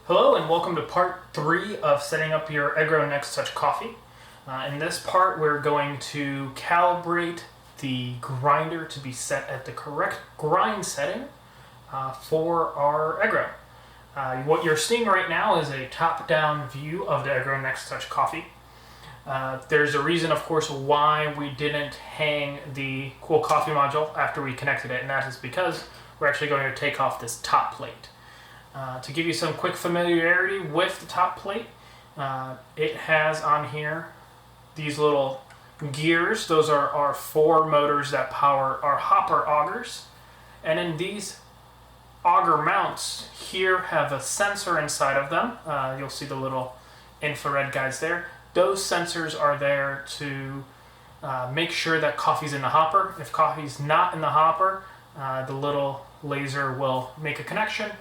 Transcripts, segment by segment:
Hello and welcome to part 3 of setting up your Egro NEXT Touch Coffee. In this part we're going to calibrate the grinder to be set at the correct grind setting for our Egro. What you're seeing right now is a top-down view of the Egro NEXT Touch Coffee. There's a reason, of course, why we didn't hang the cool coffee module after we connected it, and that is because we're actually going to take off this top plate. To give you some quick familiarity with the top plate, it has on here these little gears. Those are our 4 motors that power our hopper augers. And in these auger mounts here have a sensor inside of them. You'll see the little infrared guides there. Those sensors are there to make sure that coffee's in the hopper. If coffee's not in the hopper, the little laser will make a connection,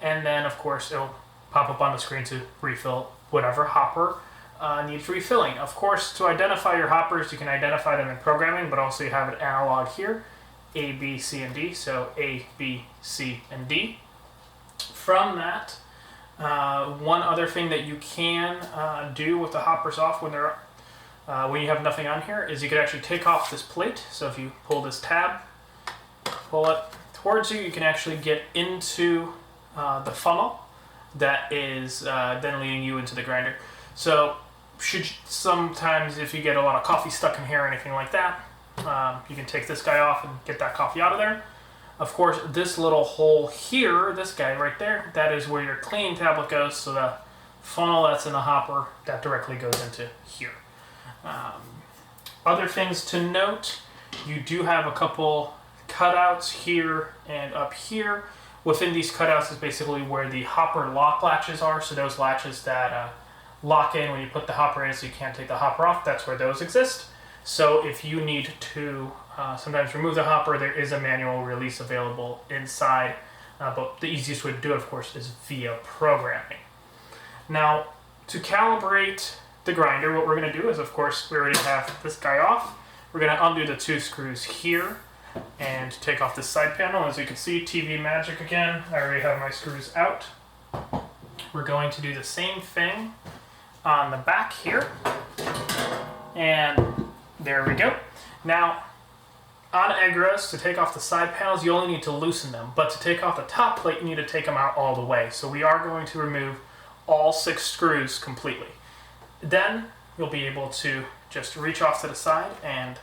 and then of course it'll pop up on the screen to refill whatever hopper needs refilling. Of course, to identify your hoppers, you can identify them in programming, but also you have an analog here, A, B, C, and D, so A, B, C, and D. From that, one other thing that you can do with the hoppers off when they're when you have nothing on here is you could actually take off this plate. So if you pull this tab, pull it towards you, you can actually get into the funnel that is then leading you into the grinder. So sometimes if you get a lot of coffee stuck in here or anything like that, you can take this guy off and get that coffee out of there. Of course, this little hole here, this guy right there, that is where your cleaning tablet goes, so the funnel that's in the hopper, that directly goes into here. Other things to note, you do have a couple cutouts here and up here. Within these cutouts is basically where the hopper lock latches are, so those latches that lock in when you put the hopper in so you can't take the hopper off, that's where those exist. So if you need to sometimes remove the hopper, there is a manual release available inside, but the easiest way to do it, of course, is via programming. Now, to calibrate the grinder, what we're going to do is, of course, we already have this guy off. We're going to undo the 2 screws here and take off this side panel. As you can see, TV magic again. I already have my screws out. We're going to do the same thing on the back here. And there we go. Now, on Egros, to take off the side panels, you only need to loosen them. But to take off the top plate, you need to take them out all the way. So we are going to remove all 6 screws completely. Then you'll be able to just reach off to the side and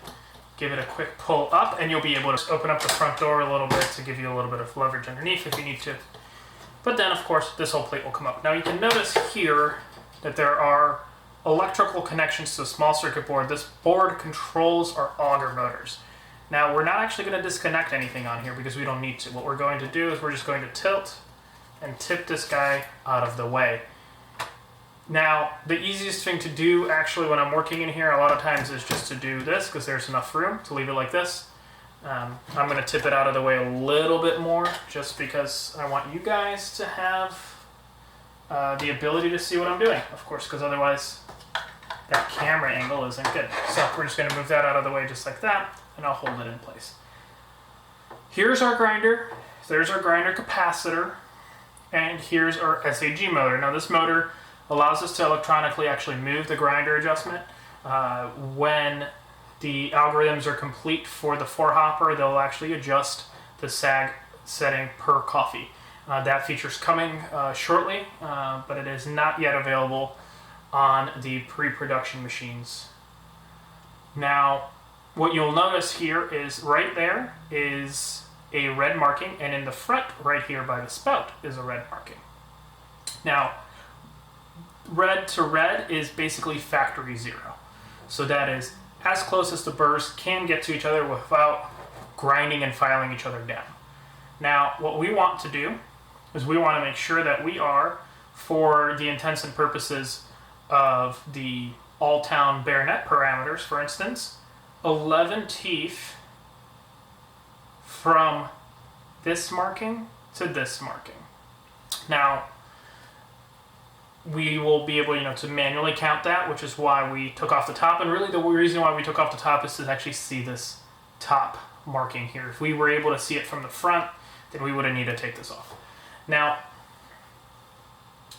give it a quick pull up, and you'll be able to open up the front door a little bit to give you a little bit of leverage underneath if you need to. But then, of course, this whole plate will come up. Now you can notice here that there are electrical connections to a small circuit board. This board controls our auger motors. Now, we're not actually going to disconnect anything on here because we don't need to. What we're going to do is we're just going to tilt and tip this guy out of the way. Now, the easiest thing to do actually when I'm working in here a lot of times is just to do this because there's enough room to leave it like this. I'm going to tip it out of the way a little bit more just because I want you guys to have the ability to see what I'm doing, of course, because otherwise that camera angle isn't good. So we're just going to move that out of the way just like that, and I'll hold it in place. Here's our grinder. There's our grinder capacitor, and here's our SAG motor. Now this motor allows us to electronically actually move the grinder adjustment. When the algorithms are complete for the 4-hopper, they'll actually adjust the sag setting per coffee. That feature's coming shortly, but it is not yet available on the pre-production machines. Now, what you'll notice here is right there is a red marking, and in the front right here by the spout is a red marking. Now, red to red is basically factory 0. So that is as close as the burrs can get to each other without grinding and filing each other down. Now, what we want to do is we want to make sure that we are, for the intents and purposes of the all-town baronet parameters, for instance, 11 teeth from this marking to this marking. Now, we will be able, to manually count that, which is why we took off the top. And really the reason why we took off the top is to actually see this top marking here. If we were able to see it from the front, then we would have needed to take this off. Now,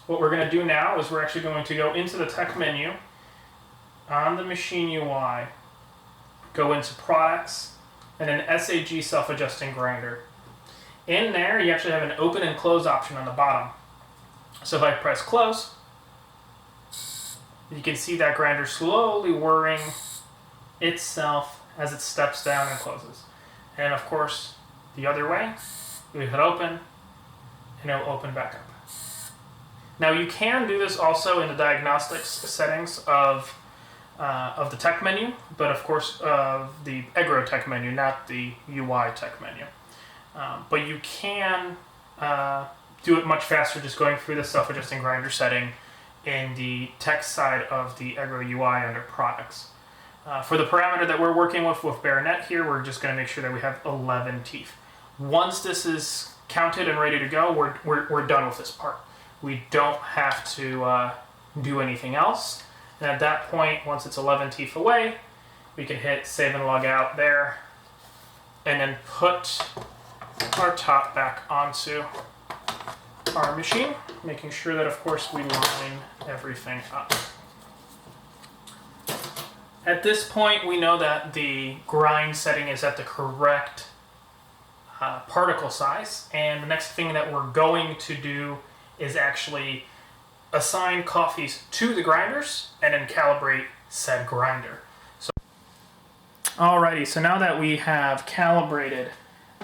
what we're going to do now is we're actually going to go into the tech menu on the machine UI, go into products, and then SAG self-adjusting grinder. In there, you actually have an open and close option on the bottom. So if I press close, you can see that grinder slowly whirring itself as it steps down and closes. And of course, the other way, we hit open, and it'll open back up. Now you can do this also in the diagnostics settings of the tech menu, but of course the Egro tech menu, not the UI tech menu. But you can do it much faster just going through the self-adjusting grinder setting in the text side of the Egro UI under products. For the parameter that we're working with baronet here, we're just going to make sure that we have 11 teeth. Once this is counted and ready to go, we're done with this part. We don't have to do anything else. And at that point, once it's 11 teeth away, we can hit save and log out there, and then put our top back onto our machine, making sure that, of course, we line everything up. At this point, we know that the grind setting is at the correct particle size, and the next thing that we're going to do is actually assign coffees to the grinders and then calibrate said grinder. Alrighty, so now that we have calibrated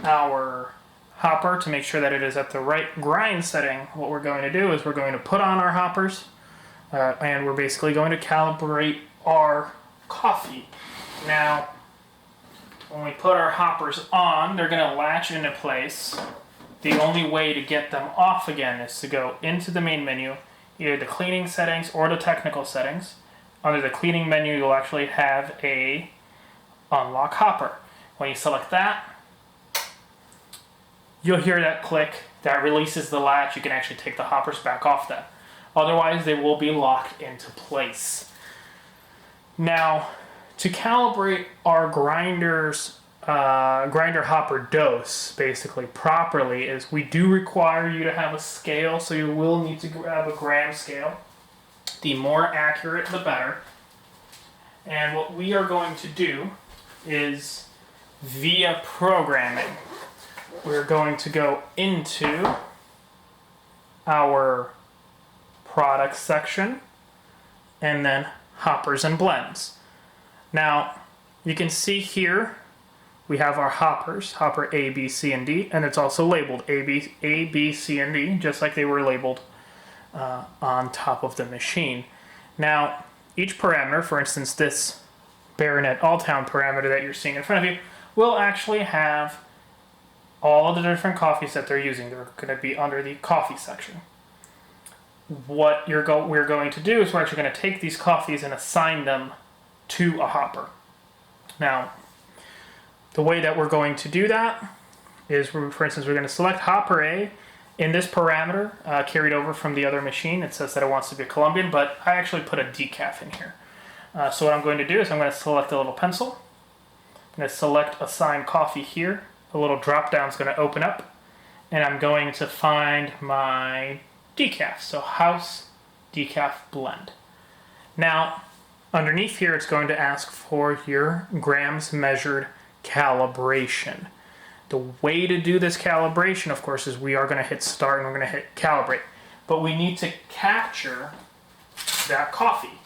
our hopper to make sure that it is at the right grind setting, what we're going to do is we're going to put on our hoppers and we're basically going to calibrate our coffee. Now, when we put our hoppers on, they're going to latch into place. The only way to get them off again is to go into the main menu, either the cleaning settings or the technical settings. Under the cleaning menu, you'll actually have a unlock hopper. When you select that, you'll hear that click. That releases the latch. You can actually take the hoppers back off then. Otherwise, they will be locked into place. Now, to calibrate our grinder hopper dose basically properly is we do require you to have a scale, so you will need to grab a gram scale. The more accurate, the better. And what we are going to do is, via programming, we're going to go into our product section and then hoppers and blends. Now, you can see here we have our hoppers, hopper A, B, C, and D, and it's also labeled A, B, C, and D, just like they were labeled on top of the machine. Now, each parameter, for instance, this baronet Alltown parameter that you're seeing in front of you, will actually have all of the different coffees that they're using. They're going to be under the coffee section. What we're going to do is we're actually going to take these coffees and assign them to a hopper. Now, the way that we're going to do that is, for instance, we're going to select hopper A. In this parameter, carried over from the other machine, it says that it wants to be a Colombian, but I actually put a decaf in here. So what I'm going to do is I'm going to select a little pencil. I'm going to select assign coffee here. A little drop down is going to open up, and I'm going to find my decaf. So house decaf blend. Now, underneath here, it's going to ask for your grams measured calibration. The way to do this calibration, of course, is we are going to hit start and we're going to hit calibrate. But we need to capture that coffee.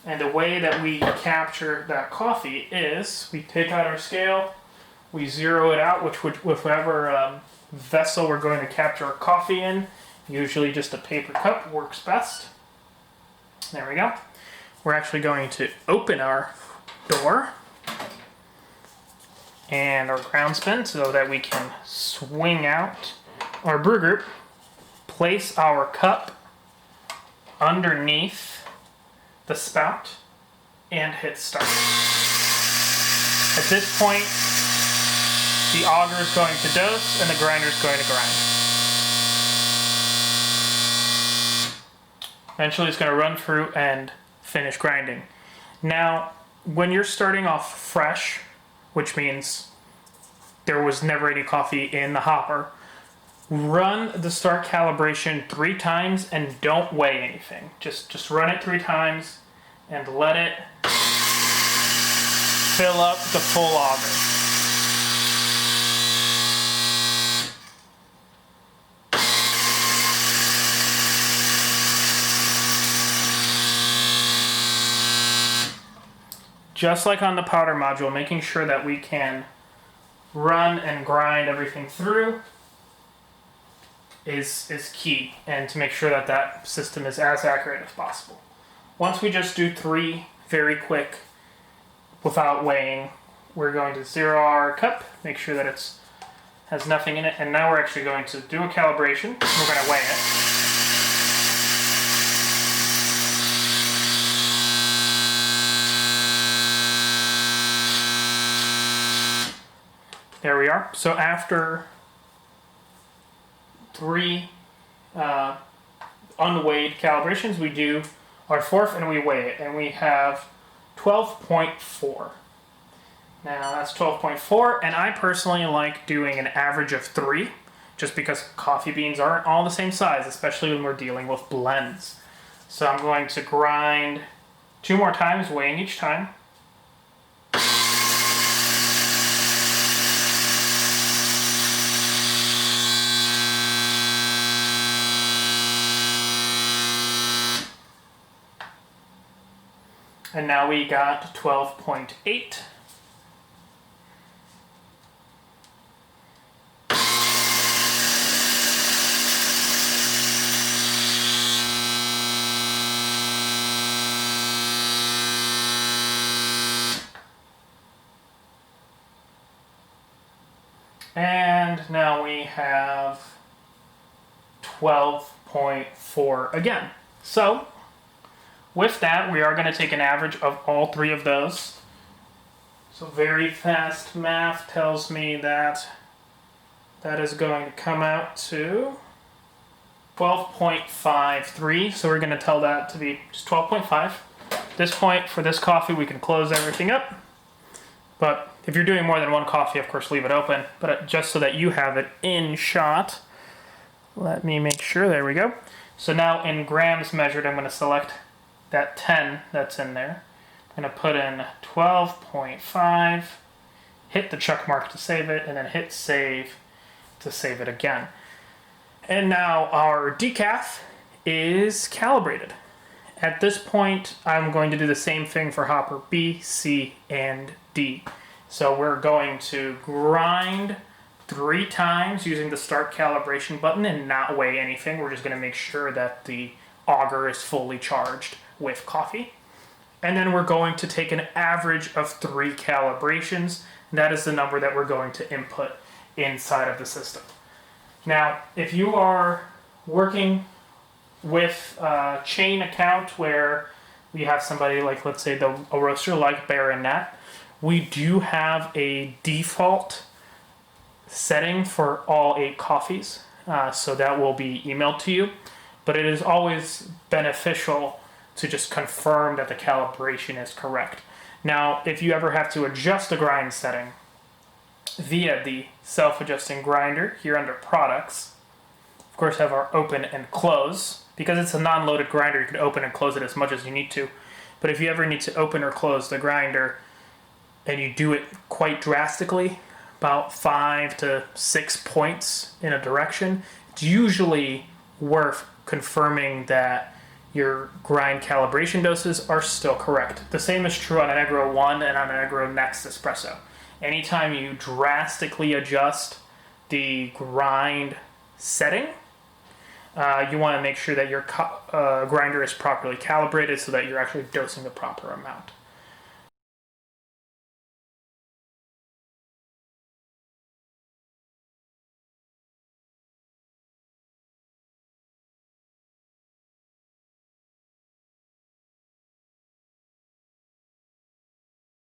And the way that we capture that coffee is we take out our scale, we zero it out, whichever vessel we're going to capture our coffee in. Usually just a paper cup works best. There we go. We're actually going to open our door and our ground spin so that we can swing out our brew group, place our cup underneath the spout, and hit start. At this point, the auger is going to dose and the grinder is going to grind. Eventually it's going to run through and finish grinding. Now, when you're starting off fresh, which means there was never any coffee in the hopper, run the start calibration 3 times and don't weigh anything. Just run it 3 times and let it fill up the full auger. Just like on the powder module, making sure that we can run and grind everything through is key, and to make sure that that system is as accurate as possible. Once we just do 3 very quick without weighing, we're going to 0 our cup, make sure that it has nothing in it, and now we're actually going to do a calibration. We're going to weigh it. There we are. So after 3 unweighed calibrations, we do our 4th and we weigh it, and we have 12.4. Now that's 12.4, and I personally like doing an average of 3, just because coffee beans aren't all the same size, especially when we're dealing with blends. So I'm going to grind 2 more times, weighing each time. And now we got 12.8. And now we have 12.4 again. So with that, we are going to take an average of all 3 of those. So very fast math tells me that that is going to come out to 12.53. So we're going to tell that to be just 12.5. At this point, for this coffee, we can close everything up. But if you're doing more than 1 coffee, of course, leave it open. But just so that you have it in shot, let me make sure. There we go. So now in grams measured, I'm going to select that 10 that's in there. I'm going to put in 12.5, hit the check mark to save it, and then hit save to save it again. And now our decaf is calibrated. At this point, I'm going to do the same thing for hopper B, C, and D. So we're going to grind 3 times using the start calibration button and not weigh anything. We're just going to make sure that the auger is fully charged with coffee. And then we're going to take an average of 3 calibrations. That is the number that we're going to input inside of the system. Now, if you are working with a chain account where we have somebody like, let's say, a roaster like Baronet, we do have a default setting for all 8 coffees. So that will be emailed to you. But it is always beneficial to just confirm that the calibration is correct. Now, if you ever have to adjust the grind setting via the self-adjusting grinder here under products, of course have our open and close. Because it's a non-loaded grinder, you can open and close it as much as you need to. But if you ever need to open or close the grinder and you do it quite drastically, about 5 to 6 points in a direction, it's usually worth confirming that your grind calibration doses are still correct. The same is true on an Egro 1 and on an Egro NEXT Espresso. Anytime you drastically adjust the grind setting, you want to make sure that your grinder is properly calibrated so that you're actually dosing the proper amount.